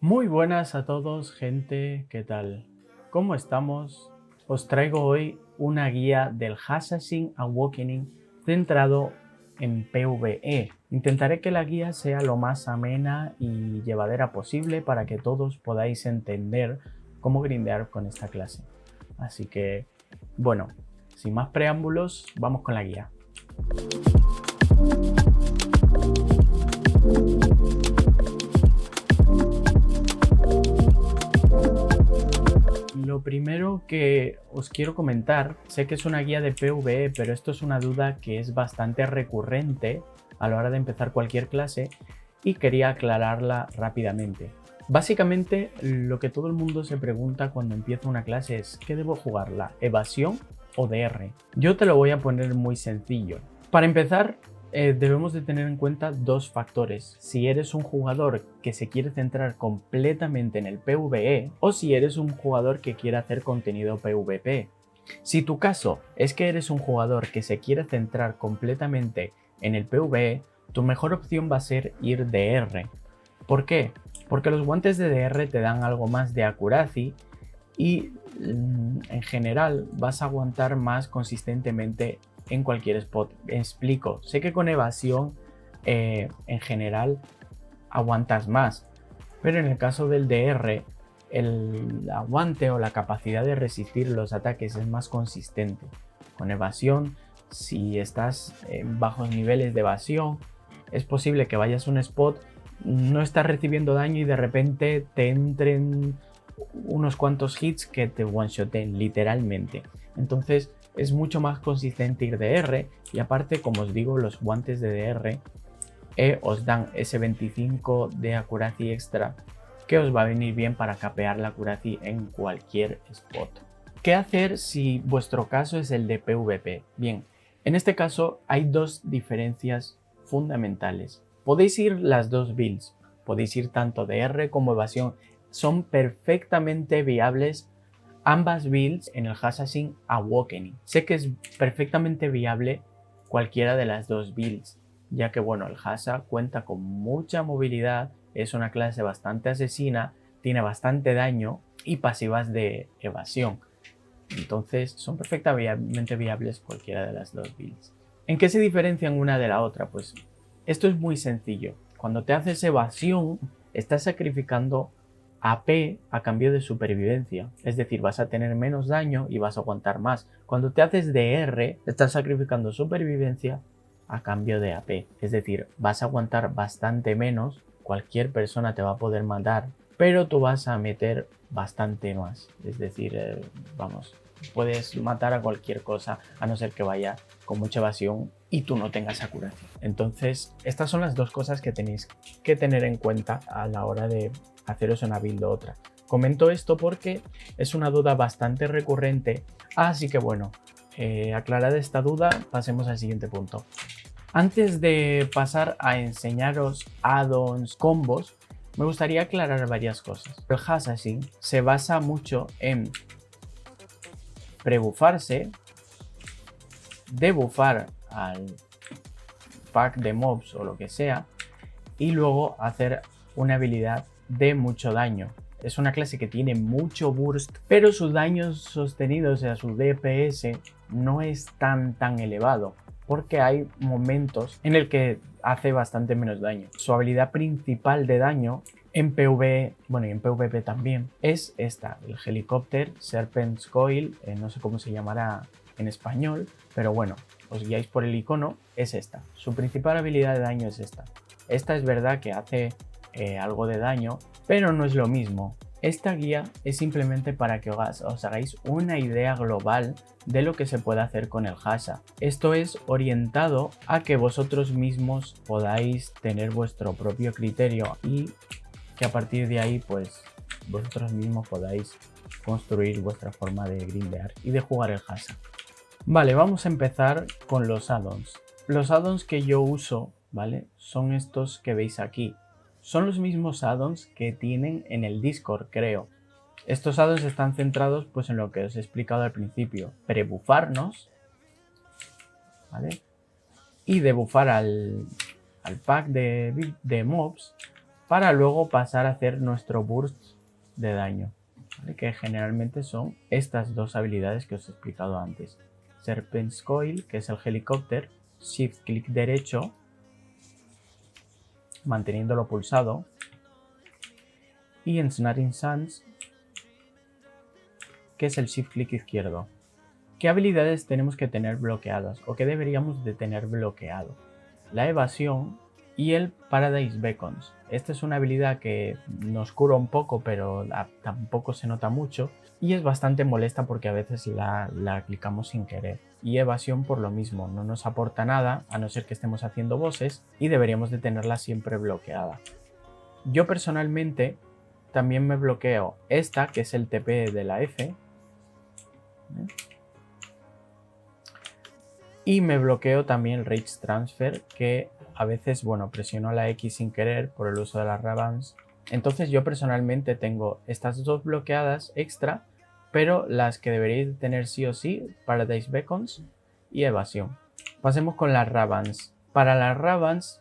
Muy buenas a todos, gente, ¿qué tal? ¿Cómo estamos? Os traigo hoy una guía del Assassin's Awakening centrado en PvE. Intentaré que la guía sea lo más amena y llevadera posible para que todos podáis entender cómo grindear con esta clase. Así que, bueno, sin más preámbulos, vamos con la guía. Lo primero que os quiero comentar, sé que es una guía de PvE, pero esto es una duda que es bastante recurrente a la hora de empezar cualquier clase y quería aclararla rápidamente. Básicamente, lo que todo el mundo se pregunta cuando empieza una clase es ¿qué debo jugar? ¿La evasión o DR? Yo te lo voy a poner muy sencillo. Para empezar, debemos de tener en cuenta dos factores: si eres un jugador que se quiere centrar completamente en el PvE o si eres un jugador que quiere hacer contenido PvP. Si tu caso es que eres un jugador que se quiere centrar completamente en el PvE, tu mejor opción va a ser ir DR. ¿Por qué? Porque los guantes de DR te dan algo más de accuracy y en general vas a aguantar más consistentemente en cualquier spot. Me explico, sé que con evasión en general aguantas más, pero en el caso del DR el aguante o la capacidad de resistir los ataques es más consistente. Con evasión, si estás en bajos niveles de evasión, es posible que vayas a un spot, no estás recibiendo daño y de repente te entren unos cuantos hits que te one-shoten literalmente. Entonces es mucho más consistente ir DR y aparte, como os digo, los guantes de DR os dan ese 25 de accuracy extra que os va a venir bien para capear la accuracy en cualquier spot. ¿Qué hacer si vuestro caso es el de PvP? Bien, en este caso hay dos diferencias fundamentales. Podéis ir las dos builds, podéis ir tanto DR como evasión, son perfectamente viables ambas builds en el Assassin's Awakening. Sé que es perfectamente viable cualquiera de las dos builds, ya que bueno, el Hassa cuenta con mucha movilidad, es una clase bastante asesina, tiene bastante daño y pasivas de evasión. Entonces son perfectamente viables cualquiera de las dos builds. ¿En qué se diferencian una de la otra? Pues esto es muy sencillo. Cuando te haces evasión, estás sacrificando AP a cambio de supervivencia. Es decir, vas a tener menos daño y vas a aguantar más. Cuando te haces DR, estás sacrificando supervivencia a cambio de AP. Es decir, vas a aguantar bastante menos. Cualquier persona te va a poder matar, pero tú vas a meter bastante más. Es decir, vamos, puedes matar a cualquier cosa a no ser que vaya con mucha evasión y tú no tengas accuracy. Entonces, estas son las dos cosas que tenéis que tener en cuenta a la hora de haceros una build u otra. Comento esto porque es una duda bastante recurrente, así que bueno, aclarada esta duda, pasemos al siguiente punto. Antes de pasar a enseñaros add-ons, combos, me gustaría aclarar varias cosas. El Assassin se basa mucho en prebufarse, debufar al pack de mobs o lo que sea, y luego hacer una habilidad de mucho daño. Es una clase que tiene mucho burst, pero su daño sostenido, o sea, su DPS, no es tan elevado, porque hay momentos en el que hace bastante menos daño. Su habilidad principal de daño en PvE, bueno, y en PvP también, es esta, el Helicopter Serpent's Coil, no sé cómo se llamará en español, pero bueno, os guiáis por el icono, es esta. Su principal habilidad de daño es esta. Esta es verdad que hace algo de daño, pero no es lo mismo. Esta guía es simplemente para que os hagáis una idea global de lo que se puede hacer con el Hassa. Esto es orientado a que vosotros mismos podáis tener vuestro propio criterio y que a partir de ahí pues vosotros mismos podáis construir vuestra forma de grindear y de jugar el Hassa. Vale, vamos a empezar con los add-ons. Los add-ons que yo uso, ¿vale? Son estos que veis aquí. Son los mismos add-ons que tienen en el Discord, creo. Estos add-ons están centrados pues en lo que os he explicado al principio. Prebufarnos, ¿vale? Y debufar al pack de mobs para luego pasar a hacer nuestro burst de daño, ¿vale? Que generalmente son estas dos habilidades que os he explicado antes. Serpent's Coil, que es el helicóptero, Shift clic derecho, manteniéndolo pulsado, y Ensnaring Sands, que es el Shift clic izquierdo. ¿Qué habilidades tenemos que tener bloqueadas o qué deberíamos de tener bloqueado? La evasión y el Paradise Beacons. Esta es una habilidad que nos cura un poco, pero tampoco se nota mucho y es bastante molesta porque a veces la clicamos sin querer. Y evasión por lo mismo, no nos aporta nada a no ser que estemos haciendo bosses y deberíamos de tenerla siempre bloqueada. Yo personalmente también me bloqueo esta, que es el TP de la F, y me bloqueo también el Rage Transfer, que a veces, bueno, presiono la X sin querer por el uso de las Ravans. Entonces yo personalmente tengo estas dos bloqueadas extra, pero las que deberéis tener sí o sí, Paradise Beacons y evasión. Pasemos con las Ravans. Para las Ravans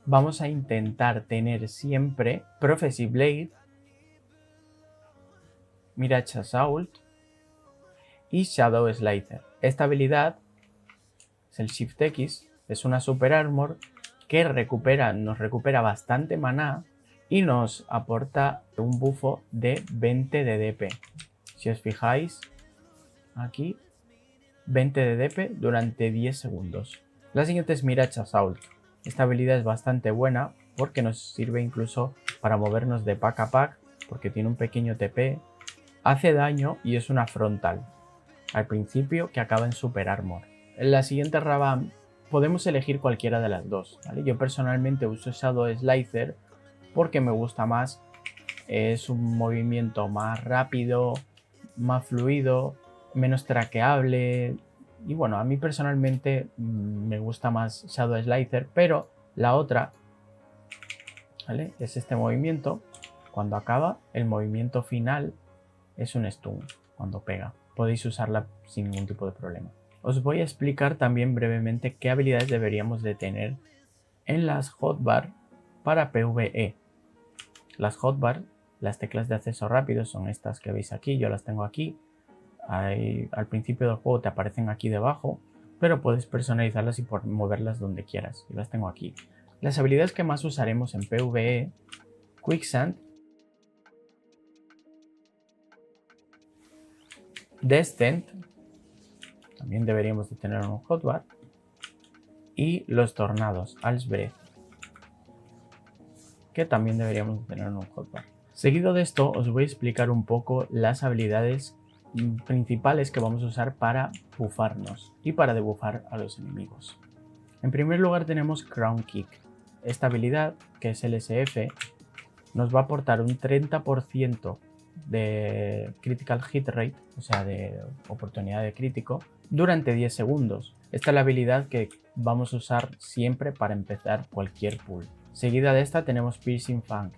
vamos a intentar tener siempre Prophecy Blade, Mirage Assault y Shadow Slicer. Esta habilidad es el Shift X, es una Super Armor que nos recupera bastante maná y nos aporta un bufo de 20 de DP. Si os fijáis, aquí 20 de DP durante 10 segundos. La siguiente es Mirage Assault. Esta habilidad es bastante buena porque nos sirve incluso para movernos de pack a pack, porque tiene un pequeño TP, hace daño y es una frontal al principio que acaba en Super Armor. En la siguiente Raban podemos elegir cualquiera de las dos, ¿vale? Yo personalmente uso Shadow Slicer porque me gusta más, es un movimiento más rápido, más fluido, menos traqueable y bueno, a mí personalmente me gusta más Shadow Slicer, pero la otra, ¿vale? Es este movimiento. Cuando acaba, el movimiento final es un stun cuando pega. Podéis usarla sin ningún tipo de problema. Os voy a explicar también brevemente qué habilidades deberíamos de tener en las hotbar para PvE. Las hotbar, las teclas de acceso rápido, son estas que veis aquí, yo las tengo aquí. Al principio del juego te aparecen aquí debajo, pero puedes personalizarlas y moverlas donde quieras. Yo las tengo aquí. Las habilidades que más usaremos en PvE, Quicksand, Descent, también deberíamos de tener un hotbar, y los tornados, Al's Breath, que también deberíamos de tener un hotbar. Seguido de esto os voy a explicar un poco las habilidades principales que vamos a usar para buffarnos y para debufar a los enemigos. En primer lugar tenemos Crown Kick. Esta habilidad, que es el SF, nos va a aportar un 30% de critical hit rate, o sea, de oportunidad de crítico, durante 10 segundos. Esta es la habilidad que vamos a usar siempre para empezar cualquier pull. Seguida de esta tenemos Piercing Fang.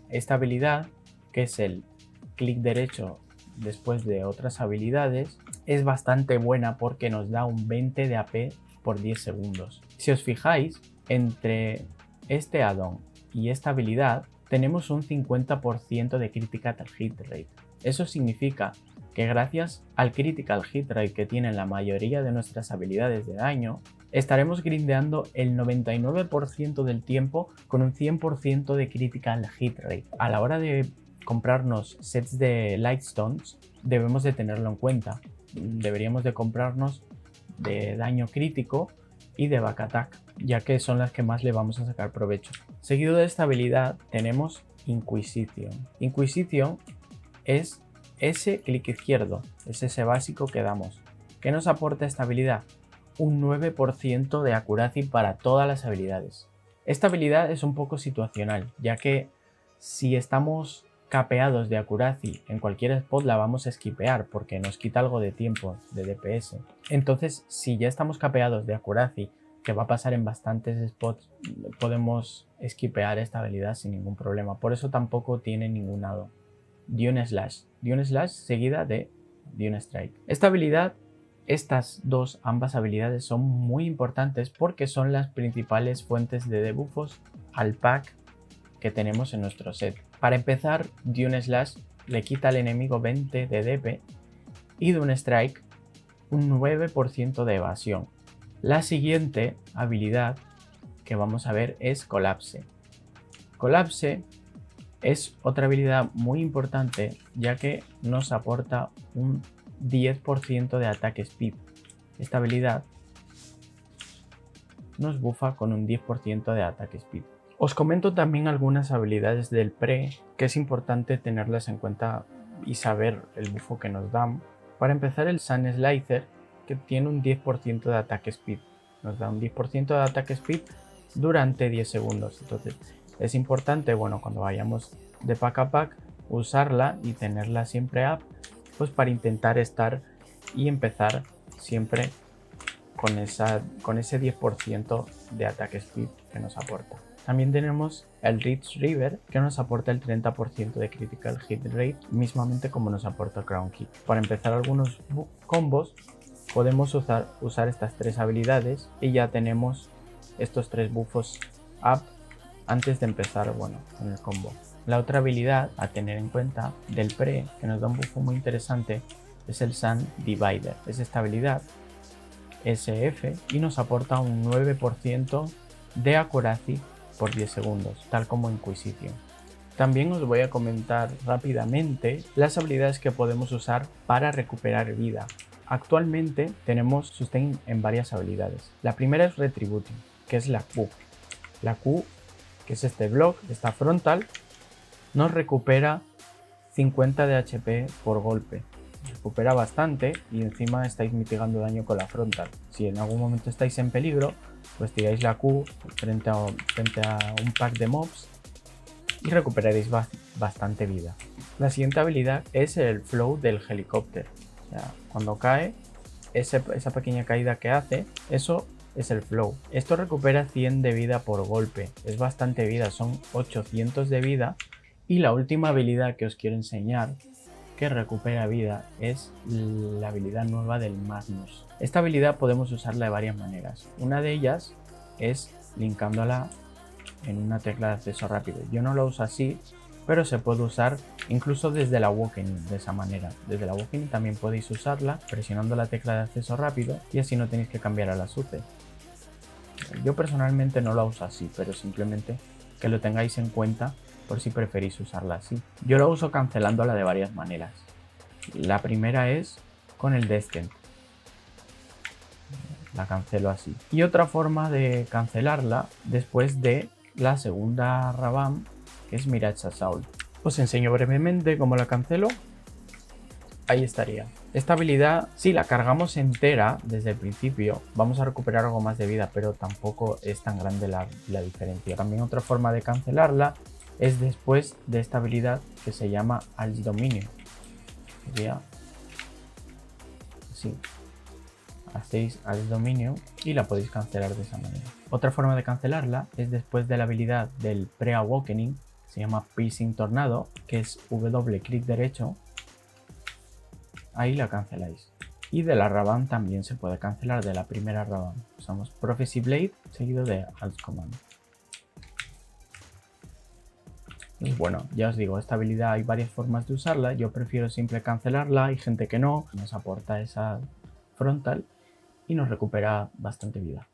Esta habilidad, que es el clic derecho después de otras habilidades, es bastante buena porque nos da un 20 de AP por 10 segundos. Si os fijáis, entre este add-on y esta habilidad tenemos un 50% de critical hit rate. Eso significa que gracias al critical hit rate que tienen la mayoría de nuestras habilidades de daño, estaremos grindeando el 99% del tiempo con un 100% de critical hit rate. A la hora de comprarnos sets de Lightstones debemos de tenerlo en cuenta. Deberíamos de comprarnos de daño crítico y de back attack, ya que son las que más le vamos a sacar provecho. Seguido de esta habilidad tenemos Inquisition. Inquisition es ese clic izquierdo, es ese básico que damos. ¿Qué nos aporta esta habilidad? Un 9% de accuracy para todas las habilidades. Esta habilidad es un poco situacional, ya que si estamos capeados de accuracy en cualquier spot la vamos a esquipear porque nos quita algo de tiempo de DPS. Entonces, si ya estamos capeados de accuracy, que va a pasar en bastantes spots, podemos esquipear esta habilidad sin ningún problema. Por eso tampoco tiene ningún add-on. Dune Slash. Dune Slash seguida de Dune Strike. Esta habilidad, ambas habilidades son muy importantes porque son las principales fuentes de debuffos al pack que tenemos en nuestro set. Para empezar, Dune Slash le quita al enemigo 20 de DP y Dune Strike un 9% de evasión. La siguiente habilidad que vamos a ver es Collapse. Collapse es otra habilidad muy importante, ya que nos aporta un 10% de ataque speed. Esta habilidad nos bufa con un 10% de ataque speed. Os comento también algunas habilidades del pre, que es importante tenerlas en cuenta y saber el bufo que nos dan. Para empezar, el Sun Slicer, que tiene un 10% de ataque speed. Nos da un 10% de ataque speed durante 10 segundos. Entonces es importante, bueno, cuando vayamos de pack a pack, usarla y tenerla siempre up, pues para intentar estar y empezar siempre con ese 10% de ataque speed que nos aporta. También tenemos el Ridge River, que nos aporta el 30% de critical hit rate, mismamente como nos aporta Crown Kick. Para empezar algunos combos, podemos usar estas tres habilidades y ya tenemos estos tres buffos up antes de empezar, bueno, en el combo. La otra habilidad a tener en cuenta del pre, que nos da un buffo muy interesante, es el Sun Divider. Es esta habilidad SF y nos aporta un 9% de accuracy por 10 segundos, tal como Inquisition. También os voy a comentar rápidamente las habilidades que podemos usar para recuperar vida. Actualmente tenemos sustain en varias habilidades. La primera es Retributing, que es la Q. La Q, que es este block, esta frontal, nos recupera 50 de HP por golpe. Recupera bastante y encima estáis mitigando daño con la frontal. Si en algún momento estáis en peligro, pues tiráis la Q frente a un pack de mobs y recuperaréis bastante vida. La siguiente habilidad es el flow del helicóptero. O sea, cuando cae, esa pequeña caída que hace, eso es el flow. Esto recupera 100 de vida por golpe. Es bastante vida, son 800 de vida. Y la última habilidad que os quiero enseñar que recupera vida es la habilidad nueva del Magnus. Esta habilidad podemos usarla de varias maneras. Una de ellas es linkándola en una tecla de acceso rápido. Yo no lo uso así, pero se puede usar incluso desde la Awakening de esa manera. Desde la Awakening también podéis usarla presionando la tecla de acceso rápido y así no tenéis que cambiar a la SUCE. Yo personalmente no lo uso así, pero simplemente que lo tengáis en cuenta por si preferís usarla así. Yo lo uso cancelándola de varias maneras. La primera es con el Descent. La cancelo así. Y otra forma de cancelarla después de la segunda Rabam, que es Mirage Assault. Os enseño brevemente cómo la cancelo. Ahí estaría. Esta habilidad, si la cargamos entera desde el principio, vamos a recuperar algo más de vida, pero tampoco es tan grande la diferencia. También otra forma de cancelarla es después de esta habilidad que se llama Als Dominio. Sería así. Hacéis Als Dominio y la podéis cancelar de esa manera. Otra forma de cancelarla es después de la habilidad del Pre-Awakening, se llama Piercing Tornado, que es W clic derecho. Ahí la canceláis. Y de la Rabam también se puede cancelar, de la primera Rabam. Usamos Prophecy Blade seguido de Alt Command. Y bueno, ya os digo, esta habilidad hay varias formas de usarla. Yo prefiero siempre cancelarla, hay gente que no. Nos aporta esa frontal y nos recupera bastante vida.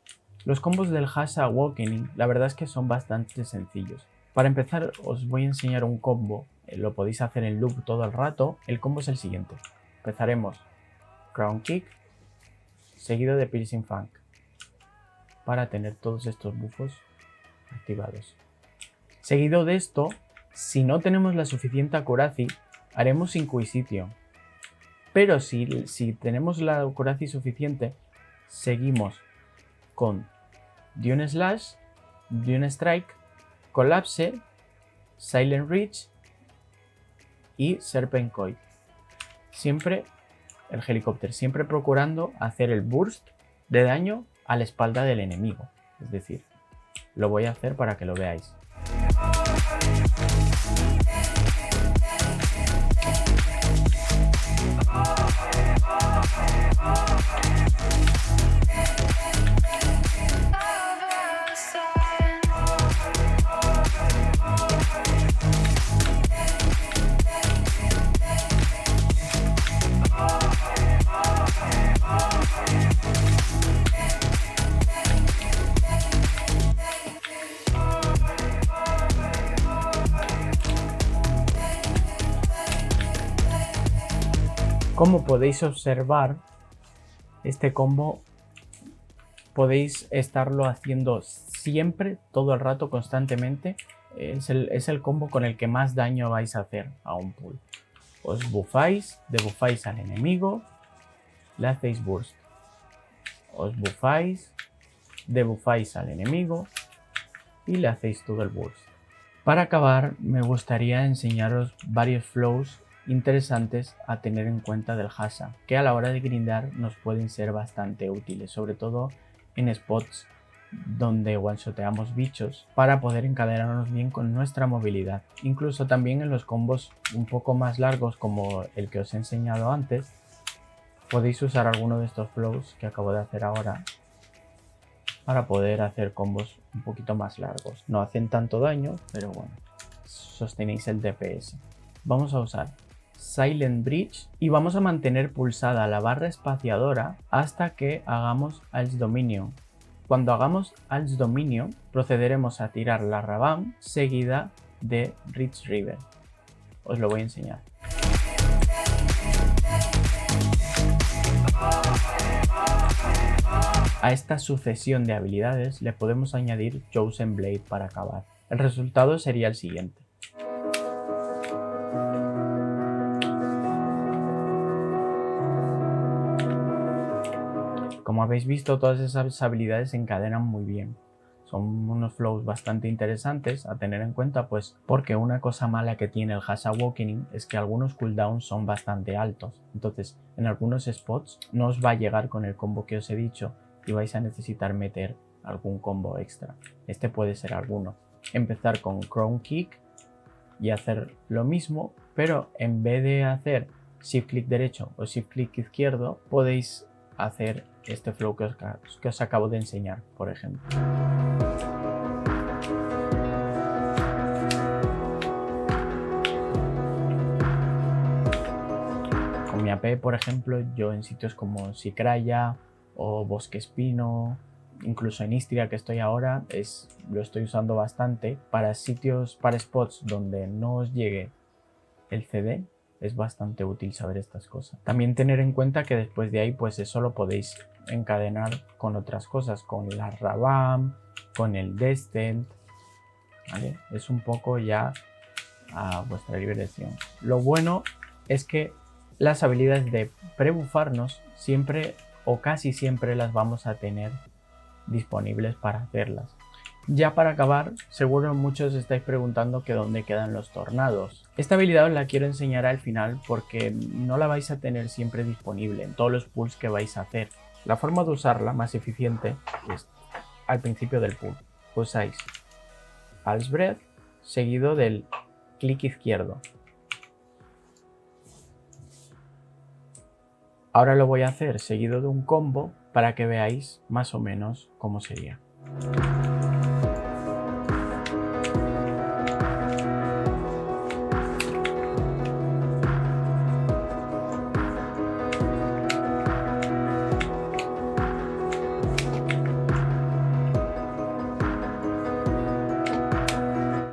Los combos del Hash Awakening, la verdad es que son bastante sencillos. Para empezar, os voy a enseñar un combo. Lo podéis hacer en loop todo el rato. El combo es el siguiente. Empezaremos Crown Kick seguido de Piercing Fang para tener todos estos buffos activados. Seguido de esto, si no tenemos la suficiente accuracy, haremos Inquisition. Pero si tenemos la accuracy suficiente, seguimos con Dune Slash, Dune Strike, Collapse, Silent Reach y Serpent Coil. Siempre el helicóptero, siempre procurando hacer el burst de daño a la espalda del enemigo. Es decir, lo voy a hacer para que lo veáis. Como podéis observar, este combo podéis estarlo haciendo siempre, todo el rato, constantemente. Es el combo con el que más daño vais a hacer a un pool. Os buffáis, debuffáis al enemigo, le hacéis burst. Os buffáis, debuffáis al enemigo y le hacéis todo el burst. Para acabar, me gustaría enseñaros varios flows interesantes a tener en cuenta del Hasa, que a la hora de grindar nos pueden ser bastante útiles, sobre todo en spots donde one-shoteamos bichos para poder encadenarnos bien con nuestra movilidad. Incluso también en los combos un poco más largos como el que os he enseñado antes, podéis usar alguno de estos flows que acabo de hacer ahora para poder hacer combos un poquito más largos. No hacen tanto daño, pero bueno, sostenéis el DPS. Vamos a usar Silent Bridge y vamos a mantener pulsada la barra espaciadora hasta que hagamos Als Dominion. Cuando hagamos Als Dominion, procederemos a tirar la Raban seguida de Rich River. Os lo voy a enseñar. A esta sucesión de habilidades le podemos añadir Chosen Blade para acabar. El resultado sería el siguiente. Como habéis visto, todas esas habilidades se encadenan muy bien. Son unos flows bastante interesantes a tener en cuenta, pues porque una cosa mala que tiene el Hasa Awakening es que algunos cooldowns son bastante altos. Entonces, en algunos spots no os va a llegar con el combo que os he dicho y vais a necesitar meter algún combo extra. Este puede ser alguno. Empezar con Crown Kick y hacer lo mismo, pero en vez de hacer Shift Click derecho o Shift Click izquierdo, podéis hacer este flow que os acabo de enseñar, por ejemplo. Con mi AP, por ejemplo, yo en sitios como Sikraya o Bosque Espino, incluso en Istria que estoy ahora, lo estoy usando bastante para sitios, para spots donde no os llegue el CD. Es bastante útil saber estas cosas. También tener en cuenta que después de ahí, pues eso lo podéis encadenar con otras cosas, con la Rabam, con el Descent, ¿vale? Es un poco ya a vuestra libre elección. Lo bueno es que las habilidades de prebufarnos siempre o casi siempre las vamos a tener disponibles para hacerlas. Ya para acabar, seguro muchos estáis preguntando que dónde quedan los tornados. Esta habilidad os la quiero enseñar al final porque no la vais a tener siempre disponible en todos los pulls que vais a hacer. La forma de usarla más eficiente es al principio del pull. Usáis Als Breath seguido del clic izquierdo. Ahora lo voy a hacer seguido de un combo para que veáis más o menos cómo sería.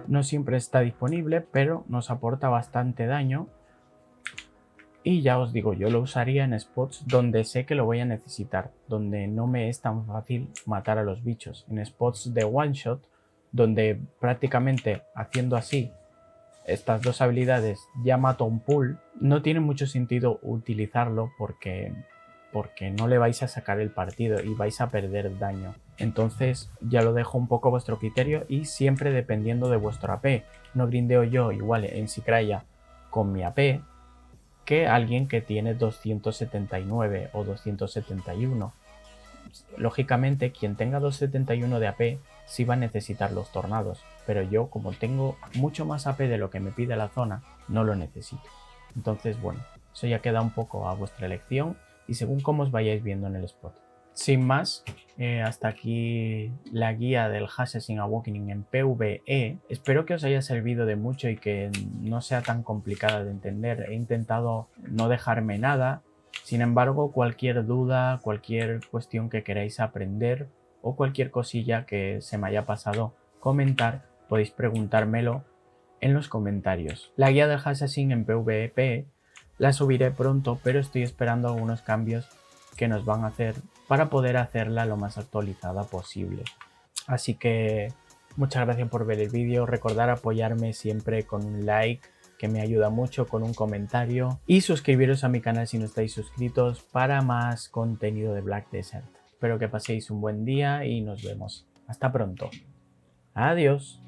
No siempre está disponible, pero nos aporta bastante daño. Y ya os digo, yo lo usaría en spots donde sé que lo voy a necesitar, donde no me es tan fácil matar a los bichos. En spots de one shot, donde prácticamente haciendo así estas dos habilidades ya mato a un pool, no tiene mucho sentido utilizarlo porque no le vais a sacar el partido y vais a perder daño. Entonces ya lo dejo un poco a vuestro criterio y siempre dependiendo de vuestro AP. No grindeo yo igual en Sikraya con mi AP que alguien que tiene 279 o 271. Lógicamente, quien tenga 271 de AP sí va a necesitar los tornados, pero yo, como tengo mucho más AP de lo que me pide la zona, no lo necesito. Entonces, bueno, eso ya queda un poco a vuestra elección y según cómo os vayáis viendo en el spot. Sin más, hasta aquí la guía del Assassin's Awakening en PvE. Espero que os haya servido de mucho y que no sea tan complicada de entender. He intentado no dejarme nada. Sin embargo, cualquier duda, cualquier cuestión que queráis aprender o cualquier cosilla que se me haya pasado comentar, podéis preguntármelo en los comentarios. La guía del Assassin en PvP La subiré pronto, pero estoy esperando algunos cambios que nos van a hacer para poder hacerla lo más actualizada posible. Así que muchas gracias por ver el vídeo. Recordar apoyarme siempre con un like, que me ayuda mucho, con un comentario, y suscribiros a mi canal si no estáis suscritos para más contenido de Black Desert. Espero que paséis un buen día y nos vemos. Hasta pronto. Adiós.